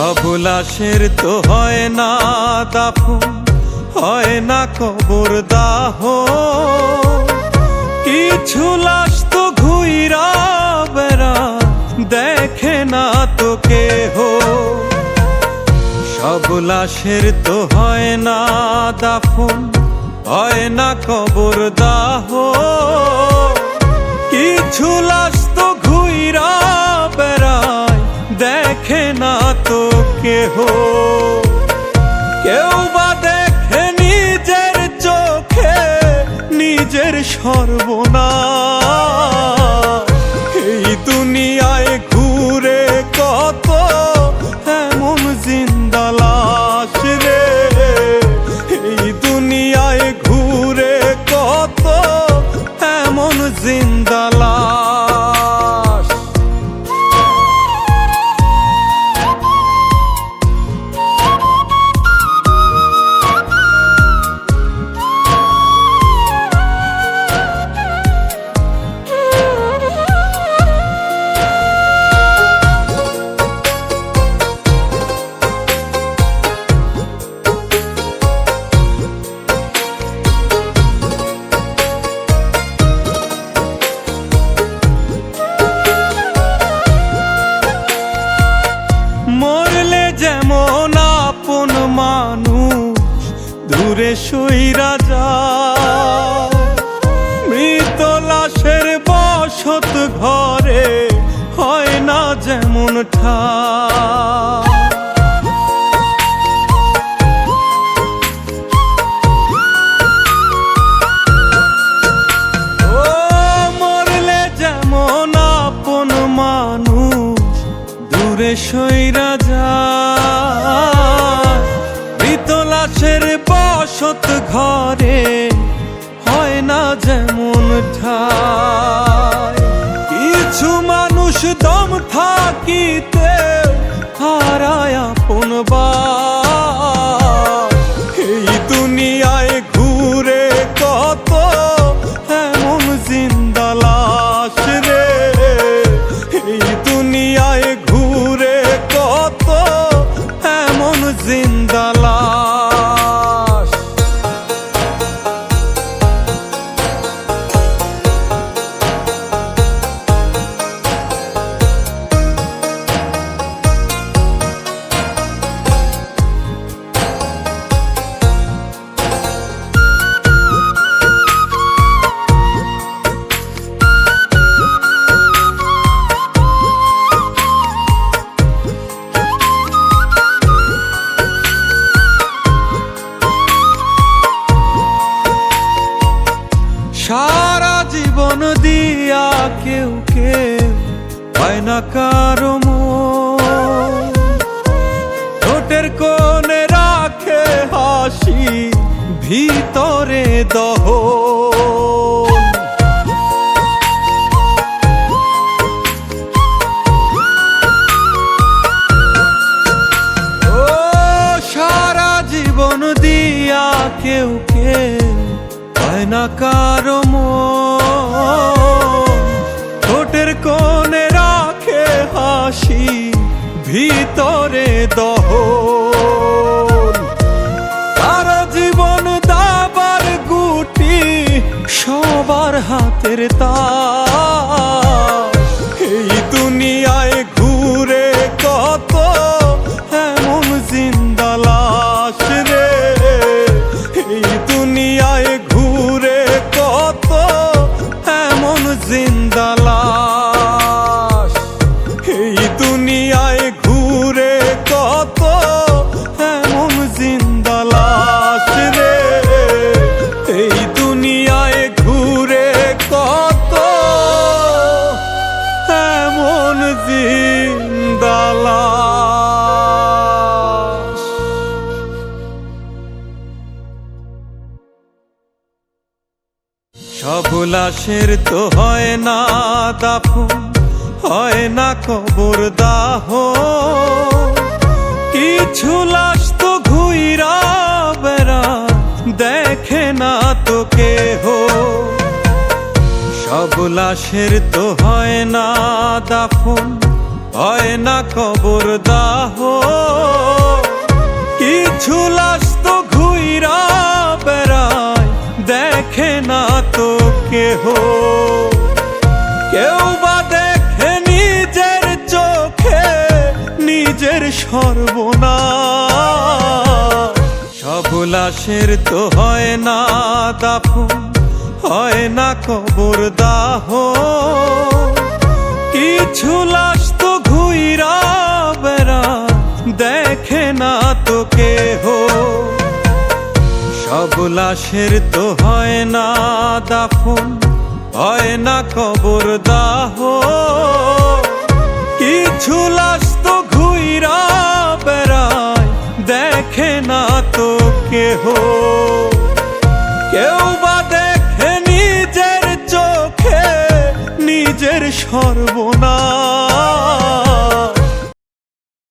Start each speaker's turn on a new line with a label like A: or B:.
A: সব লাশের তো হয় না দাফন, হয় না কবর দাহ। কিছু লাশ তো ঘুইরা বেড়ায়, দেখে না তো কেহ। সব লাশের তো হয় না দাফন, হয় না কবর দাহ। কিছু লাশ তো ঘুইরা বেড়ায়, দেখে না তো কেহ। কেউ বা দেখে নিজের চোখে নিজের সর্বনাশ। এই দুনিয়ায় ঘুরে কত এমন জিন্দা লাশ রে। এই দুনিয়ায় ঘুরে কত এমন জিন্দা লাশ। মরলে যেমন আপন মানুষ দূরে সইরা যায়, মৃত লাশের বসত ঘরে হয় না যেমন ঠাই। ও মরলে যেমন আপন মানুষ দূরে সইরা যায়, মৃত লাশের বসত ঘরে হয় না যেমন ঠাই। কিছু মানুষ দম থাকিতে হারায় আপন বাস। এই দুনিয়ায় ঘুরে কত এমন জিন্দা লাশ রে। এই দুনিয়ায় ঘুরে কত এমন জিন্দা লাশ। সারা জীবন দিয়া কেউ কেউ পায় না কারো মন। ঠোঁটের কোণে রাখে হাসি, ভিতরে দহন। ও সারা জীবন দিয়া কেউ কেউ পায় না কারো মন। ঠোঁটের কোণে রাখে হাসি, ভিতরে দহন। সারা জীবন দাবার গুটি, সবার হাতের তাস। এই দুনিয়ায় ঘুরে কত এমন জিন্দা লাশ রে। এই দুনিয়ায় ঘুরে কত এমন জিন্দা লাশ। এই দুনিয়ায় ঘুরে কত এমন জিন্দা লাশ রে। এই দুনিয়ায় ঘুরে কত এমন জিন্দা লাশ। সব লাশের তো হয় না দাফন, হয় না কবর দাহ। কিছু লাশ তো ঘুইরা বেড়ায়, দেখে না তো কেহ। সব লাশের তো হয় না দাফন, হয় না কবর দাহ। কিছু লাশ তো ঘুইরা বেড়ায়, দেখে না তো কেহ। কেউ বা দেখে নিজের চোখে নিজের সর্বনাশ। সব লাশের তো হয় না দাফন, হয় না কবর দাহ। কিছু লাশ তো ঘুইরা বেড়ায়, দেখে না তো কেহ। সব লাশের তো হয় না দাফন, হয় না কবর দাহ। কিছু লাশ তো ঘুইরা বেড়ায়, দেখে না তো কেহ। কেউ বা দেখে নিজের চোখে নিজের সর্বনাশ।